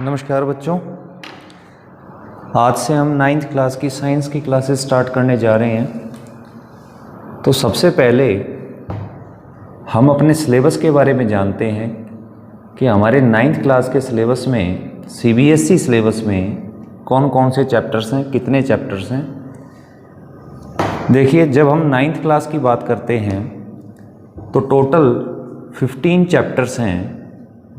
नमस्कार बच्चों, आज से हम 9th क्लास की साइंस की क्लासेस स्टार्ट करने जा रहे हैं। तो सबसे पहले हम अपने सिलेबस के बारे में जानते हैं कि हमारे 9th क्लास के सिलेबस में सीबीएसई सिलेबस में कौन कौन से चैप्टर्स हैं, कितने चैप्टर्स हैं। देखिए, जब हम 9th क्लास की बात करते हैं तो टोटल 15 चैप्टर्स हैं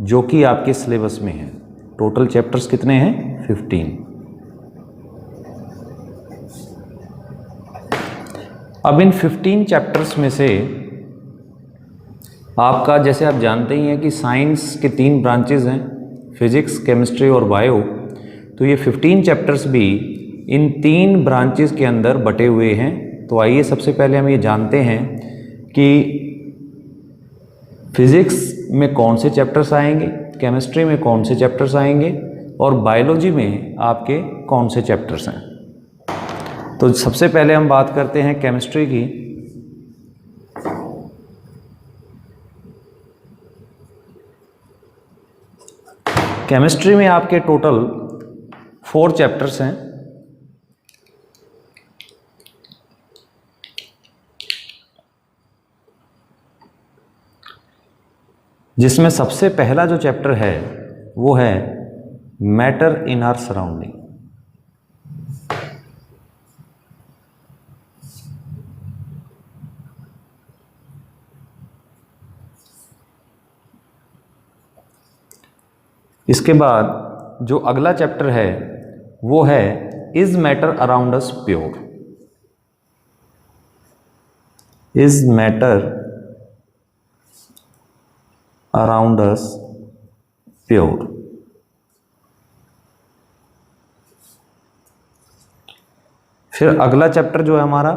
जो कि आपके सिलेबस में हैं। टोटल चैप्टर्स कितने हैं? 15। अब इन 15 चैप्टर्स में से आपका, जैसे आप जानते ही हैं कि साइंस के 3 ब्रांचेज हैं, फिजिक्स, केमिस्ट्री और बायो। तो ये 15 चैप्टर्स भी इन 3 ब्रांचेज के अंदर बटे हुए हैं। तो आइए सबसे पहले हम ये जानते हैं कि फिजिक्स में कौन से चैप्टर्स आएंगे, केमिस्ट्री में कौन से चैप्टर्स आएंगे और बायोलॉजी में आपके कौन से चैप्टर्स हैं। तो सबसे पहले हम बात करते हैं केमिस्ट्री की। केमिस्ट्री में आपके टोटल 4 चैप्टर्स हैं। जिसमें सबसे पहला जो चैप्टर है वो है मैटर इन आवर सराउंडिंग। इसके बाद जो अगला चैप्टर है वो है is matter around us pure. Is matter around us pure. फिर अगला चैप्टर जो है हमारा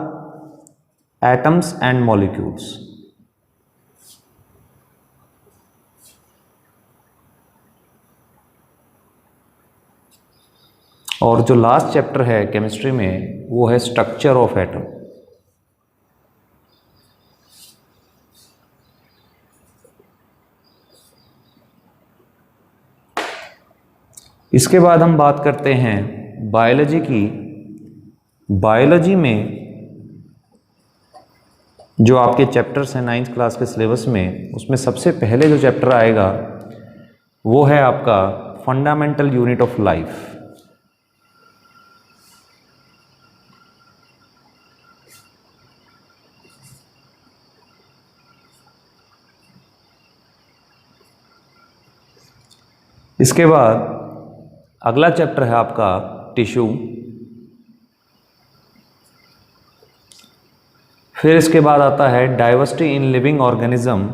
एटम्स एंड मॉलिक्यूल्स। और जो लास्ट चैप्टर है केमिस्ट्री में वो है स्ट्रक्चर ऑफ एटम। इसके बाद हम बात करते हैं बायोलॉजी की। बायोलॉजी में जो आपके चैप्टर्स हैं 9th क्लास के सिलेबस में, उसमें सबसे पहले जो चैप्टर आएगा वो है आपका फंडामेंटल यूनिट ऑफ लाइफ। इसके बाद अगला चैप्टर है आपका टिश्यू। फिर इसके बाद आता है डाइवर्सिटी इन लिविंग ऑर्गेनिज्म।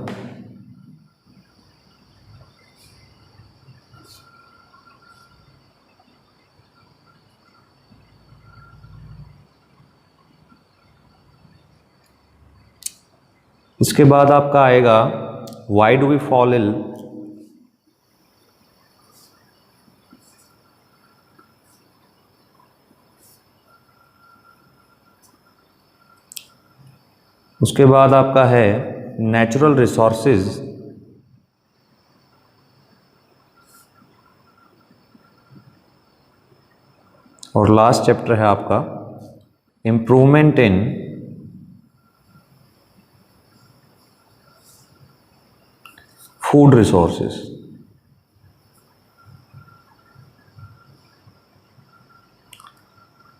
इसके बाद आपका आएगा why do we fall ill. उसके बाद आपका है नेचुरल रिसोर्सेज। और लास्ट चैप्टर है आपका इम्प्रूवमेंट इन फूड रिसोर्सेज।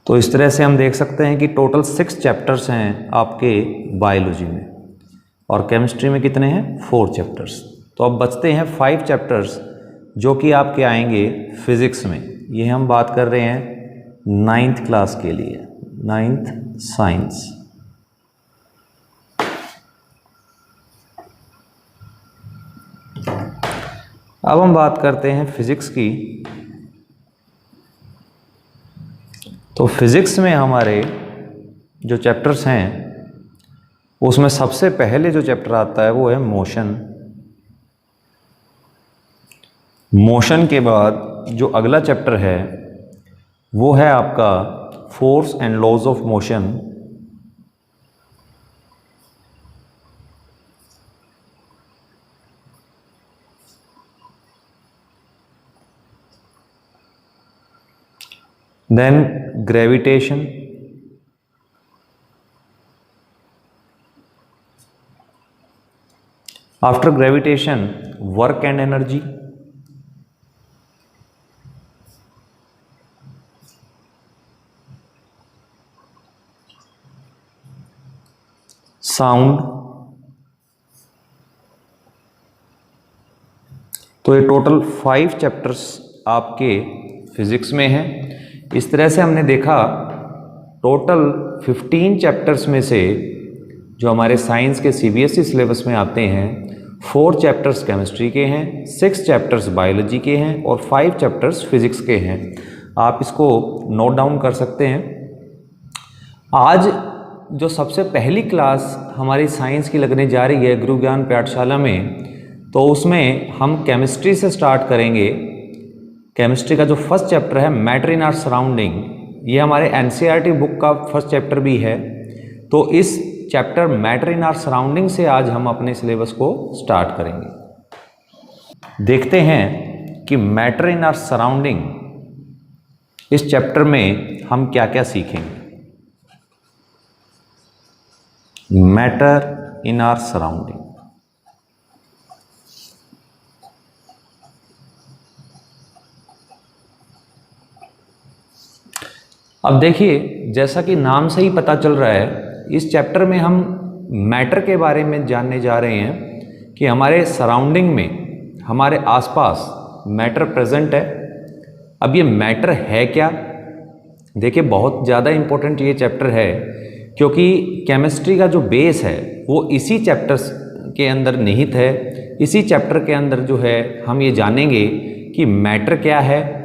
तो इस तरह से हम देख सकते हैं कि टोटल 6 चैप्टर्स हैं आपके बायोलॉजी में, और केमिस्ट्री में कितने हैं? 4 चैप्टर्स। तो अब बचते हैं 5 चैप्टर्स जो कि आपके आएंगे फिजिक्स में। ये हम बात कर रहे हैं 9th क्लास के लिए, 9th साइंस। अब हम बात करते हैं फिजिक्स की। तो फिजिक्स में हमारे जो चैप्टर्स हैं उसमें सबसे पहले जो चैप्टर आता है वो है मोशन। मोशन के बाद जो अगला चैप्टर है वो है आपका force and laws of motion. Then gravitation, after gravitation work and energy, sound. तो ये टोटल 5 चैप्टर्स आपके फिजिक्स में हैं। इस तरह से हमने देखा टोटल 15 चैप्टर्स में से जो हमारे साइंस के सीबीएसई सिलेबस में आते हैं 4 चैप्टर्स केमिस्ट्री के हैं, 6 चैप्टर्स बायोलॉजी के हैं और 5 चैप्टर्स फिजिक्स के हैं। आप इसको नोट डाउन कर सकते हैं। आज जो सबसे पहली क्लास हमारी साइंस की लगने जा रही है गुरु ज्ञान पाठशाला में, तो उसमें हम केमिस्ट्री से स्टार्ट करेंगे। केमिस्ट्री का जो फर्स्ट चैप्टर है मैटर इन आवर सराउंडिंग, ये हमारे एनसीईआरटी बुक का फर्स्ट चैप्टर भी है। तो इस chapter matter in our surrounding से आज हम अपने सिलेबस को स्टार्ट करेंगे। देखते हैं कि मैटर इन आवर सराउंडिंग इस चैप्टर में हम क्या क्या सीखेंगे। मैटर इन आवर सराउंडिंग, अब देखिए जैसा कि नाम से ही पता चल रहा है, इस चैप्टर में हम मैटर के बारे में जानने जा रहे हैं कि हमारे सराउंडिंग में, हमारे आसपास मैटर प्रेजेंट है। अब ये मैटर है क्या? देखिए बहुत ज़्यादा इम्पोर्टेंट ये चैप्टर है, क्योंकि केमिस्ट्री का जो बेस है वो इसी चैप्टर के अंदर निहित है। इसी चैप्टर के अंदर जो है हम ये जानेंगे कि मैटर क्या है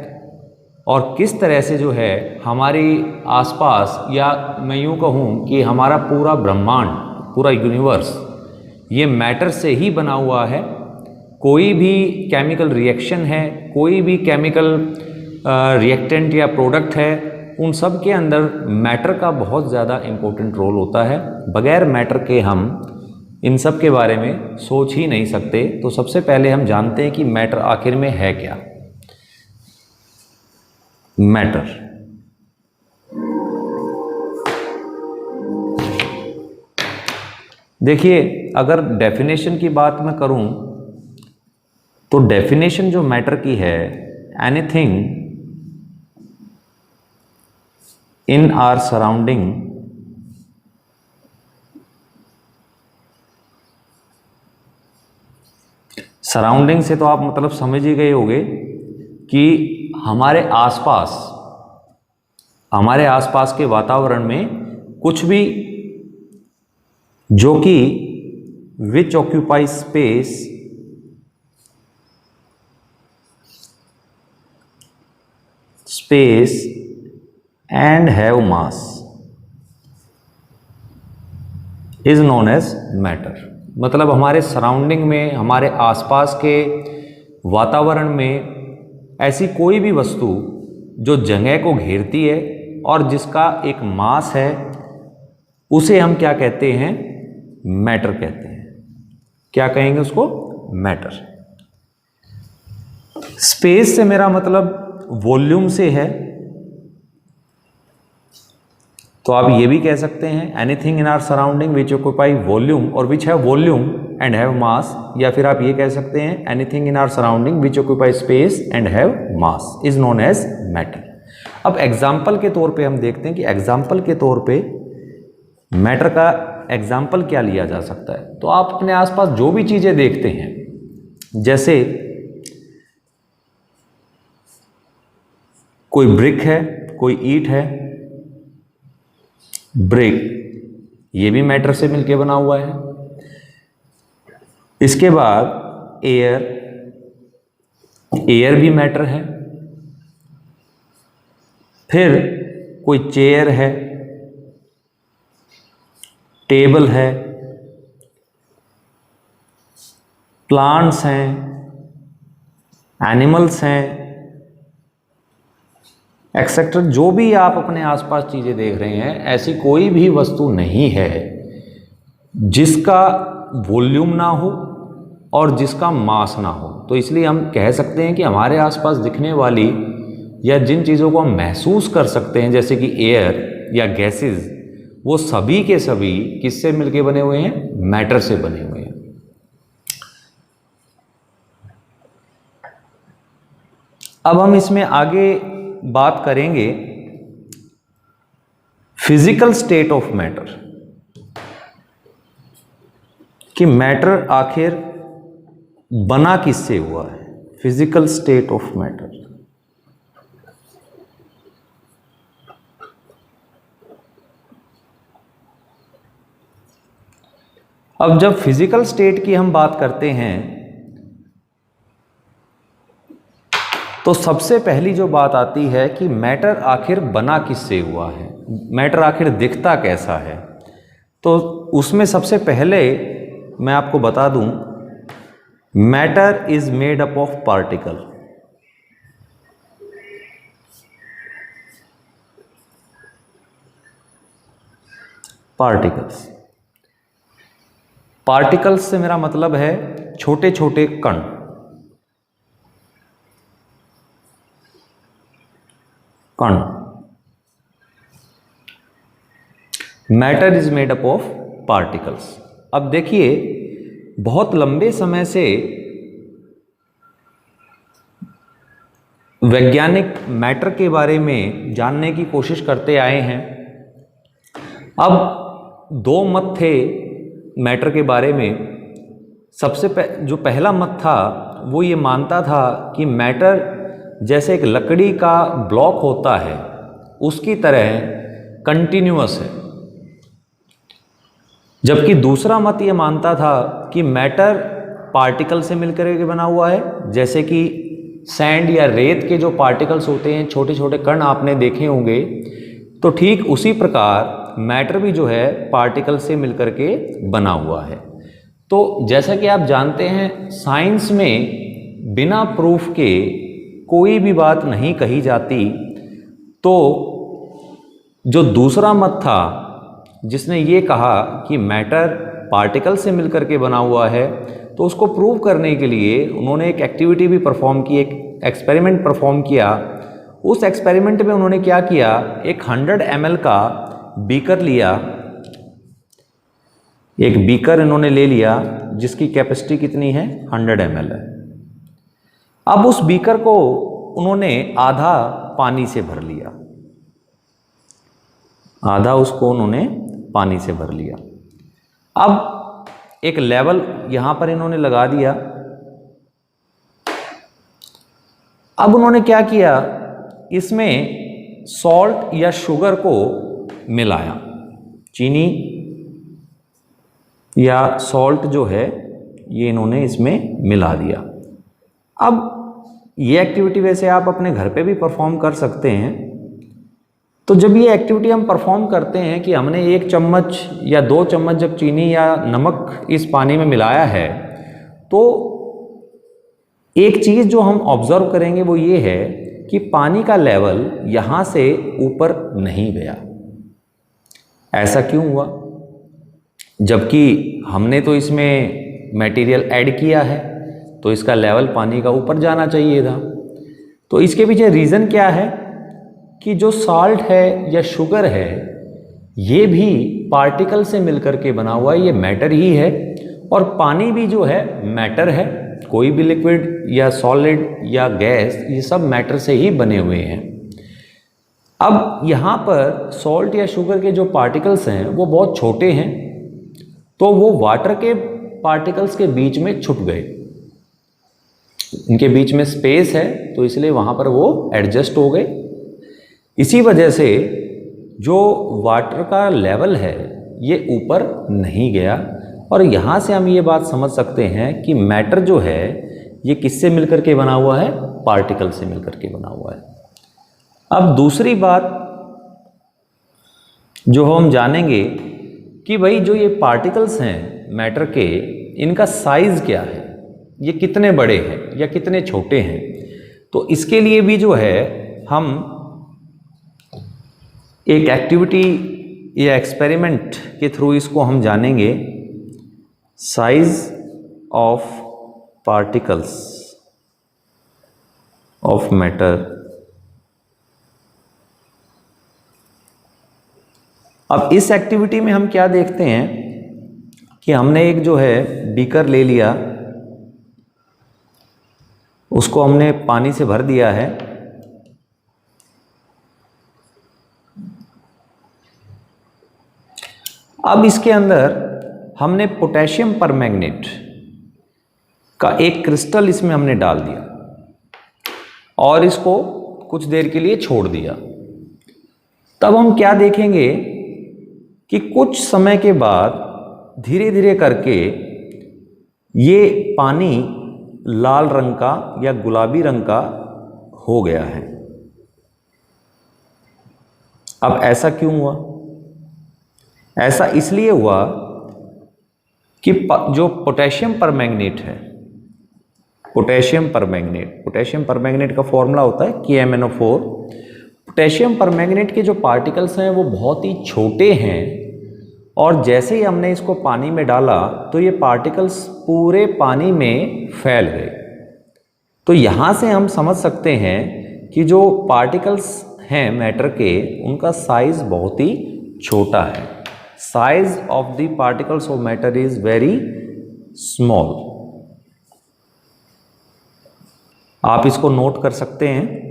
और किस तरह से जो है हमारी आसपास, या मैं यूँ कहूँ कि हमारा पूरा ब्रह्मांड, पूरा यूनिवर्स ये मैटर से ही बना हुआ है। कोई भी केमिकल रिएक्शन है, कोई भी केमिकल रिएक्टेंट या प्रोडक्ट है, उन सब के अंदर मैटर का बहुत ज़्यादा इम्पोर्टेंट रोल होता है। बगैर मैटर के हम इन सब के बारे में सोच ही नहीं सकते। तो सबसे पहले हम जानते हैं कि मैटर आखिर में है क्या। मैटर, देखिए अगर डेफिनेशन की बात मैं करूं तो डेफिनेशन जो मैटर की है, anything in our surrounding surrounding से तो आप मतलब समझ ही गए होंगे कि हमारे आसपास के वातावरण में कुछ भी जो कि which occupy space and have mass is known as matter. मतलब हमारे सराउंडिंग में, हमारे आसपास के वातावरण में ऐसी कोई भी वस्तु जो जगह को घेरती है और जिसका एक मास है, उसे हम क्या कहते हैं? मैटर कहते हैं। क्या कहेंगे उसको? मैटर। स्पेस से मेरा मतलब वॉल्यूम से है, तो आप ये भी कह सकते हैं anything in our surrounding which occupy volume और which have volume and have mass, या फिर आप ये कह सकते हैं anything in our surrounding which occupy space and have mass is known as matter. अब एग्जाम्पल के तौर पे हम देखते हैं कि एग्जाम्पल के तौर पे मैटर का एग्जाम्पल क्या लिया जा सकता है। तो आप अपने आसपास जो भी चीज़ें देखते हैं, जैसे कोई ब्रिक है, कोई ईंट है, ब्रिक ये भी मैटर से मिलके बना हुआ है। इसके बाद एयर भी मैटर है। फिर कोई चेयर है, टेबल है, प्लांट्स हैं, एनिमल्स हैं, एक्सेट्रा। जो भी आप अपने आसपास चीज़ें देख रहे हैं, ऐसी कोई भी वस्तु नहीं है जिसका वॉल्यूम ना हो और जिसका मास ना हो। तो इसलिए हम कह सकते हैं कि हमारे आसपास दिखने वाली या जिन चीज़ों को हम महसूस कर सकते हैं जैसे कि एयर या गैसेस, वो सभी के सभी किससे मिलके बने हुए हैं? मैटर से बने हुए हैं। अब हम इसमें आगे बात करेंगे फिजिकल स्टेट ऑफ मैटर, कि मैटर आखिर बना किससे हुआ है। Physical state of matter. अब जब फिजिकल स्टेट की हम बात करते हैं तो सबसे पहली जो बात आती है कि मैटर आखिर बना किससे हुआ है, मैटर आखिर दिखता कैसा है। तो उसमें सबसे पहले मैं आपको बता दूं, matter is made up of particle. Particles, particles से मेरा मतलब है छोटे छोटे कण। कण, matter is made up of particles. अब देखिए, बहुत लंबे समय से वैज्ञानिक मैटर के बारे में जानने की कोशिश करते आए हैं। अब दो मत थे मैटर के बारे में। जो पहला मत था वो ये मानता था कि मैटर जैसे एक लकड़ी का ब्लॉक होता है उसकी तरह कंटिन्यूअस है, जबकि दूसरा मत ये मानता था कि मैटर पार्टिकल से मिलकर के बना हुआ है। जैसे कि सैंड या रेत के जो पार्टिकल्स होते हैं, छोटे छोटे कण आपने देखे होंगे, तो ठीक उसी प्रकार मैटर भी जो है पार्टिकल से मिलकर के बना हुआ है। तो जैसा कि आप जानते हैं, साइंस में बिना प्रूफ के कोई भी बात नहीं कही जाती। तो जो दूसरा मत था जिसने ये कहा कि मैटर पार्टिकल से मिलकर के बना हुआ है, तो उसको प्रूव करने के लिए उन्होंने एक एक्टिविटी भी परफॉर्म की, एक एक्सपेरिमेंट परफॉर्म किया। उस एक्सपेरिमेंट में उन्होंने क्या किया, एक 100 ml का बीकर लिया। एक बीकर इन्होंने ले लिया जिसकी कैपेसिटी कितनी है, 100 ml है। अब उस बीकर को उन्होंने आधा पानी से भर लिया, आधा उसको उन्होंने पानी से भर लिया। अब एक लेवल यहां पर इन्होंने लगा दिया। अब उन्होंने क्या किया, इसमें सॉल्ट या शुगर को मिलाया। चीनी या सॉल्ट जो है ये इन्होंने इसमें मिला दिया। अब ये एक्टिविटी वैसे आप अपने घर पे भी परफॉर्म कर सकते हैं। तो जब ये एक्टिविटी हम परफॉर्म करते हैं कि हमने 1 चम्मच या 2 चम्मच जब चीनी या नमक इस पानी में मिलाया है, तो एक चीज़ जो हम ऑब्जर्व करेंगे वो ये है कि पानी का लेवल यहाँ से ऊपर नहीं गया। ऐसा क्यों हुआ? जबकि हमने तो इसमें मटेरियल ऐड किया है, तो इसका लेवल पानी का ऊपर जाना चाहिए था। तो इसके पीछे रीज़न क्या है कि जो साल्ट है या शुगर है ये भी पार्टिकल से मिलकर के बना हुआ है, ये मैटर ही है। और पानी भी जो है मैटर है। कोई भी लिक्विड या सॉलिड या गैस, ये सब मैटर से ही बने हुए हैं। अब यहाँ पर सॉल्ट या शुगर के जो पार्टिकल्स हैं वो बहुत छोटे हैं, तो वो वाटर के पार्टिकल्स के बीच में छुप गए। इनके बीच में स्पेस है तो इसलिए वहाँ पर वो एडजस्ट हो गए। इसी वजह से जो वाटर का लेवल है ये ऊपर नहीं गया। और यहाँ से हम ये बात समझ सकते हैं कि मैटर जो है ये किससे मिलकर के बना हुआ है, पार्टिकल से मिलकर के बना हुआ है। अब दूसरी बात जो हम जानेंगे कि भाई जो ये पार्टिकल्स हैं मैटर के, इनका साइज क्या है, ये कितने बड़े हैं या कितने छोटे हैं। तो इसके लिए भी जो है हम एक एक्टिविटी या एक्सपेरिमेंट के थ्रू इसको हम जानेंगे। Size of particles of matter अब इस एक्टिविटी में हम क्या देखते हैं कि हमने एक जो है बीकर ले लिया, उसको हमने पानी से भर दिया है। अब इसके अंदर हमने पोटेशियम परमैंगनेट का एक क्रिस्टल इसमें हमने डाल दिया और इसको कुछ देर के लिए छोड़ दिया। तब हम क्या देखेंगे कि कुछ समय के बाद धीरे धीरे करके ये पानी लाल रंग का या गुलाबी रंग का हो गया है। अब ऐसा क्यों हुआ? ऐसा इसलिए हुआ कि जो पोटेशियम परमैंगनेट है, पोटेशियम परमैंगनेट का फॉर्मूला होता है KMnO4। पोटेशियम परमैंगनेट के जो पार्टिकल्स हैं वो बहुत ही छोटे हैं और जैसे ही हमने इसको पानी में डाला तो ये पार्टिकल्स पूरे पानी में फैल गए। तो यहाँ से हम समझ सकते हैं कि जो पार्टिकल्स हैं मैटर के, उनका साइज बहुत ही छोटा है। Size of the particles of matter is very small. आप इसको नोट कर सकते हैं।